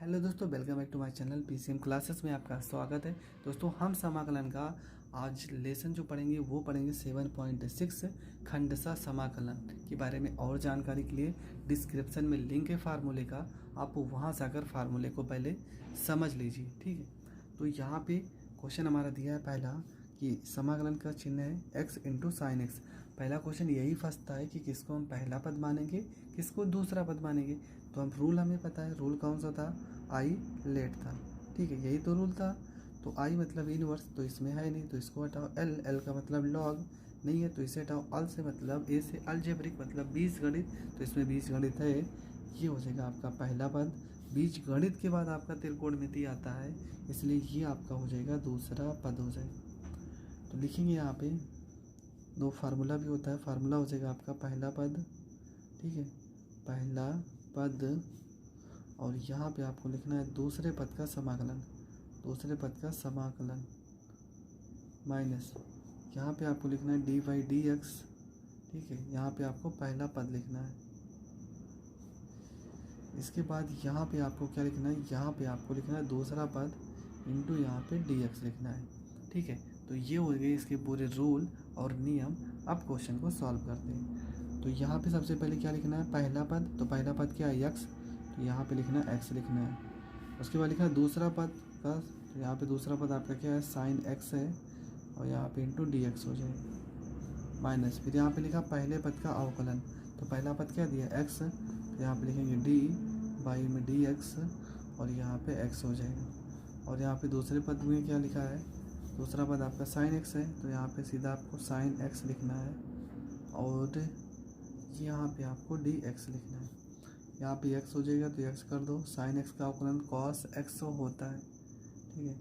Hello दोस्तों, welcome back to my channel PCM classes में आपका स्वागत है। दोस्तों हम समाकलन का आज लेसन जो पढ़ेंगे वो पढ़ेंगे 7.6 खंडसा समाकलन के बारे में। और जानकारी के लिए डिस्क्रिप्शन में लिंक है फार्मूले का, आप वहां जाकर फार्मूले को पहले समझ लीजिए, ठीक है। तो यहाँ पे क्वेश्चन हमारा दिया है पहला कि समाकलन का चिन्ह है x इंटू साइन एक्स। पहला क्वेश्चन यही फंसता है कि किसको हम पहला पद मानेंगे, किसको दूसरा पद मानेंगे। तो हम रूल हमें पता है, रूल कौन सा था, आई लेट था, ठीक है, यही तो रूल था। तो आई मतलब इनवर्स, तो इसमें है नहीं तो इसको हटाओ। एल का मतलब लॉग नहीं है तो इसे हटाओ। अल से मतलब ए से अलजेब्रिक मतलब बीजगणित, तो इसमें बीजगणित है, ये हो जाएगा आपका पहला पद। बीज गणित के बाद आपका त्रिकोणमिति आता है, इसलिए ये आपका हो जाएगा दूसरा पद हो जाएगा। तो लिखेंगे यहाँ पे दो फार्मूला भी होता है, फार्मूला हो जाएगा आपका पहला पद, ठीक है, पहला पद। और यहाँ पे आपको लिखना है दूसरे पद का समाकलन, दूसरे पद का समाकलन माइनस यहाँ पे आपको लिखना है डी बाई डी एक्स, ठीक है। यहाँ पे आपको पहला पद लिखना है। इसके बाद यहाँ पे आपको क्या लिखना है, यहाँ पे आपको लिखना है दूसरा पद इंटू यहाँ पे डी एक्स लिखना है, ठीक है। तो ये हो गए इसके पूरे रूल और नियम। अब क्वेश्चन को सॉल्व करते हैं। तो यहाँ पे सबसे पहले क्या लिखना है, पहला पद, तो पहला पद क्या है एक्स, तो यहाँ पे लिखना है एक्स लिखना है। उसके बाद लिखा है दूसरा पद का, तो यहाँ पे दूसरा पद आपका क्या है साइन एक्स है, और यहाँ पे इंटू डी एक्स हो जाएगा माइनस। फिर यहाँ पे लिखा पहले पद का अवकलन, तो पहला पद क्या दिया एक्स, तो यहाँ पे लिखेंगे डी बाई में डी एक्स और यहाँ पे एक्स हो जाएगा। और यहाँ पे दूसरे पद में क्या लिखा है, दूसरा पद आपका साइन एक्स है, तो यहाँ पे सीधा आपको साइन एक्स लिखना है और यहाँ पे आपको डी एक्स लिखना है। यहाँ पे एक्स हो जाएगा तो एक्स कर दो, साइन एक्स का अवकलन कॉस एक्स होता है, ठीक है।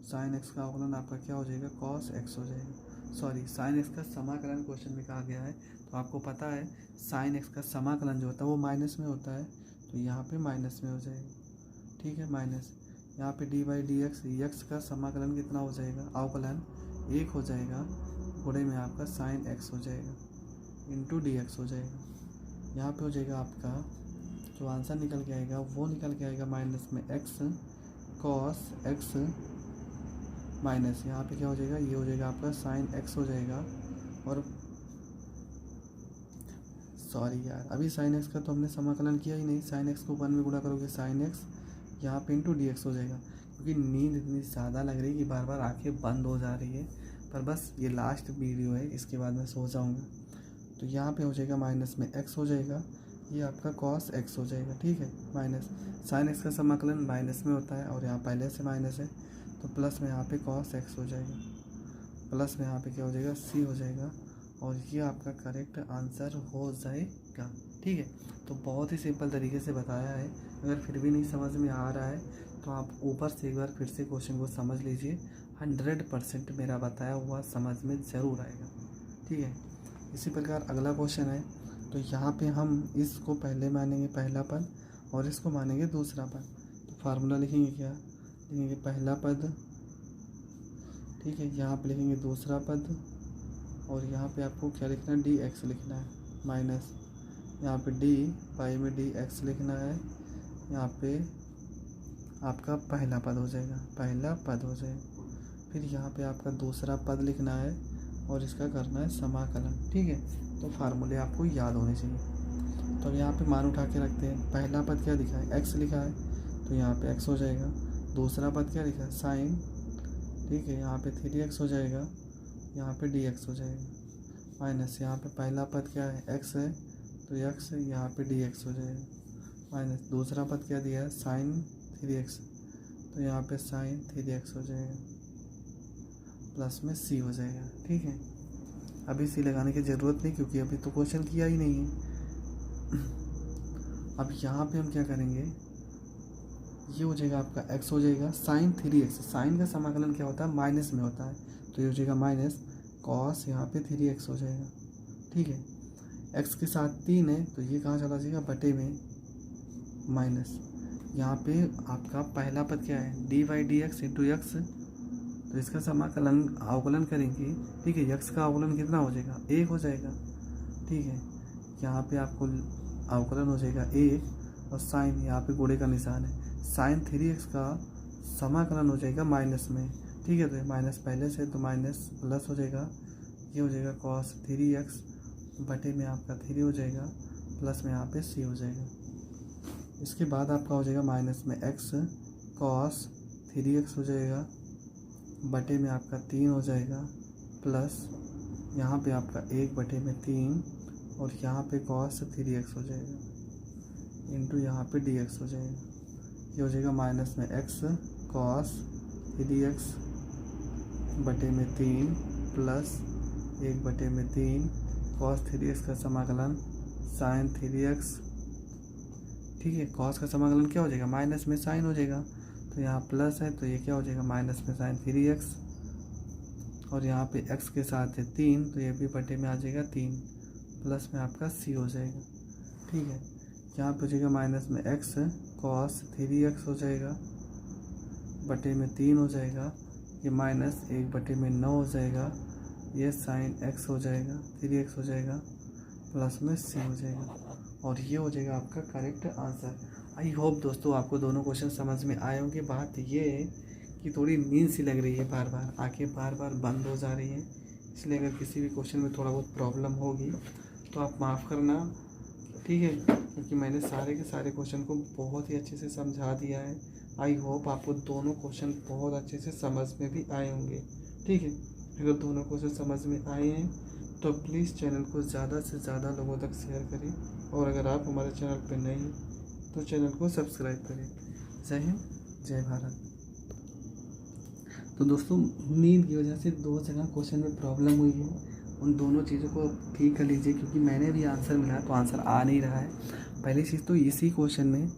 साइन एक्स का अवकलन आपका क्या हो जाएगा, कॉस एक्स हो जाएगा। सॉरी, साइन एक्स का समाकलन क्वेश्चन में कहा गया है, तो आपको पता है साइन एक्स का समाकलन जो होता है वो माइनस में होता है, तो यहाँ पे माइनस में हो जाएगा, ठीक है, माइनस। यहाँ पे D by D x, x का समाकलन कितना हो जाएगा, अवकलन 1 हो जाएगा, गुणे में आपका साइन एक्स हो जाएगा इंटू डी एक्स हो जाएगा। यहाँ पे हो जाएगा आपका जो आंसर निकल के आएगा वो निकल के आएगा माइनस में एक्स कॉस एक्स माइनस यहाँ पे क्या हो जाएगा, ये हो जाएगा आपका साइन एक्स हो जाएगा। और सॉरी यार, अभी साइन एक्स का तो हमने समाकलन किया ही नहीं, साइन एक्स को 1 में गुणा करोगे साइन एक्स, यहाँ पे इंटू डी एक्स हो जाएगा। क्योंकि नींद इतनी ज़्यादा लग रही है कि बार बार आंखें बंद हो जा रही है, पर बस ये लास्ट वीडियो है, इसके बाद मैं सो जाऊँगा। तो यहाँ पे हो जाएगा माइनस में एक्स हो जाएगा, ये आपका कॉस एक्स हो जाएगा, ठीक है, माइनस। साइन एक्स का समाकलन माइनस में होता है और यहाँ पहले से माइनस है, तो प्लस में यहाँ पे कॉस एक्स हो जाएगा, प्लस में यहाँ पे क्या हो जाएगा सी हो जाएगा, और ये आपका करेक्ट आंसर हो जाएगा, ठीक है। तो बहुत ही सिंपल तरीके से बताया है। अगर फिर भी नहीं समझ में आ रहा है तो आप ऊपर से एक बार फिर से क्वेश्चन को समझ लीजिए, 100% मेरा बताया हुआ समझ में ज़रूर आएगा, ठीक है। इसी प्रकार अगला क्वेश्चन है, तो यहाँ पे हम इसको पहले मानेंगे पहला पद और इसको मानेंगे दूसरा पद। तो फार्मूला लिखेंगे क्या, लिखेंगे पहला पद, ठीक है, यहाँ पे लिखेंगे दूसरा पद और यहाँ पे आपको क्या लिखना है, डी एक्स लिखना है माइनस, यहाँ पे डी पाई में डी एक्स लिखना है, यहाँ पे आपका पहला पद हो जाएगा, पहला पद हो जाएगा। फिर यहाँ पे आपका दूसरा पद लिखना है और इसका करना है समाकलन, ठीक है। तो फार्मूले आपको याद होने चाहिए। तो यहाँ पे मान उठा के रखते हैं, पहला पद क्या लिखा है, एक्स लिखा है, तो यहाँ पे एक्स हो जाएगा। दूसरा पद क्या लिखा है, साइन, ठीक है, यहाँ पे 3x हो जाएगा, यहाँ पे dx हो जाएगा माइनस। यहाँ पे पहला पद क्या है, x है, तो x यहाँ पे dx हो जाएगा माइनस। दूसरा पद क्या दिया है, साइन 3x, तो यहाँ पे साइन 3x हो जाएगा, प्लस में c हो जाएगा, ठीक है। अभी सी लगाने की ज़रूरत नहीं क्योंकि अभी तो क्वेश्चन किया ही नहीं है। अब यहाँ पे हम क्या करेंगे, ये हो जाएगा आपका x हो जाएगा साइन 3x, साइन का समाकलन क्या होता है, माइनस में होता है, तो ये हो जाएगा माइनस कॉस यहाँ पे 3x हो जाएगा, ठीक है। x के साथ 3 है तो ये कहाँ चला जाएगा, बटे में माइनस। यहाँ पे आपका पहला पद क्या है, D by D x into x, तो इसका समाकलन अवकलन करेंगे, ठीक है। x का अवकलन कितना हो जाएगा, 1 हो जाएगा, ठीक है। यहाँ पे आपको अवकलन हो जाएगा 1 और साइन यहाँ पे गुणे का निशान है, साइन 3x का समाकलन हो जाएगा माइनस में, ठीक है। तो ये माइनस पहले से, तो माइनस प्लस हो जाएगा, ये हो जाएगा cos 3x बटे में आपका 3 हो जाएगा, प्लस में यहाँ पे c हो जाएगा। इसके बाद आपका हो जाएगा माइनस में x cos 3x हो जाएगा, बटे में आपका 3 हो जाएगा, प्लस यहाँ पे आपका 1 बटे में 3 और यहाँ पे cos 3x हो जाएगा, इंटू यहाँ पे dx हो जाएगा। ये हो जाएगा माइनस में x cos 3x बटे में 3 प्लस 1 बटे में 3 cos 3x का समाकलन sin 3x, ठीक है। cos का समाकलन क्या हो जाएगा, माइनस में sin हो जाएगा, तो यहाँ प्लस है तो ये क्या हो जाएगा माइनस में sin 3x, और यहाँ पे x के साथ है 3 तो ये भी बटे में आ जाएगा 3, प्लस में आपका c हो जाएगा, ठीक है। यहाँ पे हो जाएगा माइनस में x cos 3x हो जाएगा, बटे में 3 हो जाएगा, ये माइनस 1 बटे में 9 हो जाएगा, ये sin x हो जाएगा 3x हो जाएगा, प्लस में c हो जाएगा, और ये हो जाएगा आपका करेक्ट आंसर। आई होप दोस्तों आपको दोनों क्वेश्चन समझ में आए होंगे। बात ये है कि थोड़ी नींद सी लग रही है, बार बार आंखें बार बार बंद हो जा रही हैं, इसलिए अगर किसी भी क्वेश्चन में थोड़ा बहुत प्रॉब्लम होगी तो आप माफ़ करना, ठीक है, क्योंकि मैंने सारे के सारे क्वेश्चन को बहुत ही अच्छे से समझा दिया है। आई होप आपको दोनों क्वेश्चन बहुत अच्छे से समझ में भी आए होंगे, ठीक है। अगर दोनों क्वेश्चन समझ में आए हैं तो प्लीज़ चैनल को ज़्यादा से ज़्यादा लोगों तक शेयर करें, और अगर आप हमारे चैनल पर नए हैं तो चैनल को सब्सक्राइब करें। जय हिंद, जय भारत। तो दोस्तों नींद की वजह से 2 जगह क्वेश्चन में प्रॉब्लम हुई है, उन दोनों चीज़ों को ठीक कर लीजिए, क्योंकि मैंने भी आंसर मिला तो आंसर आ नहीं रहा है। पहली चीज़ तो इसी क्वेश्चन में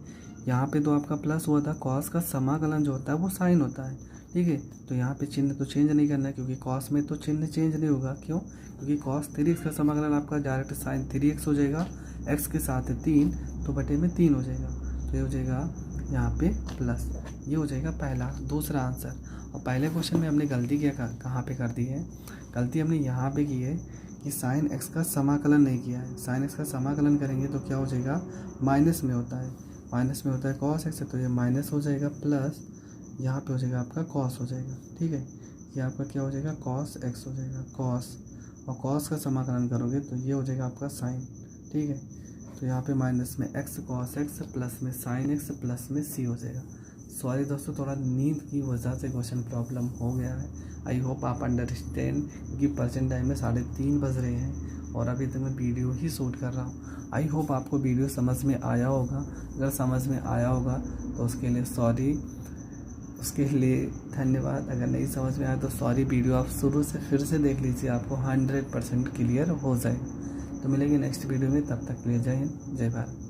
यहाँ पे तो आपका प्लस हुआ था, कॉस का समाकलन जो होता है वो साइन होता है, ठीक है। तो यहाँ पे चिन्ह तो चेंज नहीं करना है, क्योंकि कॉस में तो चिन्ह चेंज नहीं होगा। क्यों? क्योंकि कॉस 3x का समाकलन आपका डायरेक्ट साइन 3x हो जाएगा, x के साथ है 3 तो बटे में 3 हो जाएगा, तो ये हो जाएगा यहाँ पे प्लस, ये हो जाएगा पहला दूसरा आंसर। और पहले क्वेश्चन में हमने गलती क्या कहाँ पे कर दी है, गलती हमने यहाँ पे की है कि साइन x का समाकलन नहीं किया है। साइन x का समाकलन करेंगे तो क्या हो जाएगा, माइनस में होता है, माइनस में होता है कॉस x, तो ये माइनस हो जाएगा, प्लस यहाँ पे हो जाएगा आपका कॉस हो जाएगा, ठीक है। ये आपका क्या हो जाएगा, कॉस x हो जाएगा, कॉस, और कॉस का समाकलन करोगे तो ये हो जाएगा आपका साइन, ठीक है। तो यहाँ पे माइनस में x cos x प्लस में sin x प्लस में c हो जाएगा। सॉरी दोस्तों, थोड़ा नींद की वजह से क्वेश्चन प्रॉब्लम हो गया है। आई होप आप अंडरस्टैंड, क्योंकि प्रेजेंट टाइम में 3:30 बज रहे हैं और अभी तक मैं वीडियो ही शूट कर रहा हूँ। आई होप आपको वीडियो समझ में आया होगा। अगर समझ में आया होगा तो उसके लिए सॉरी, उसके लिए धन्यवाद। अगर नहीं समझ में आया तो सॉरी, वीडियो आप शुरू से फिर से देख लीजिए, आपको 100% क्लियर हो जाएगा। तो मिलेंगे नेक्स्ट वीडियो में, तब तक के लिए जय हिंद, जय भारत।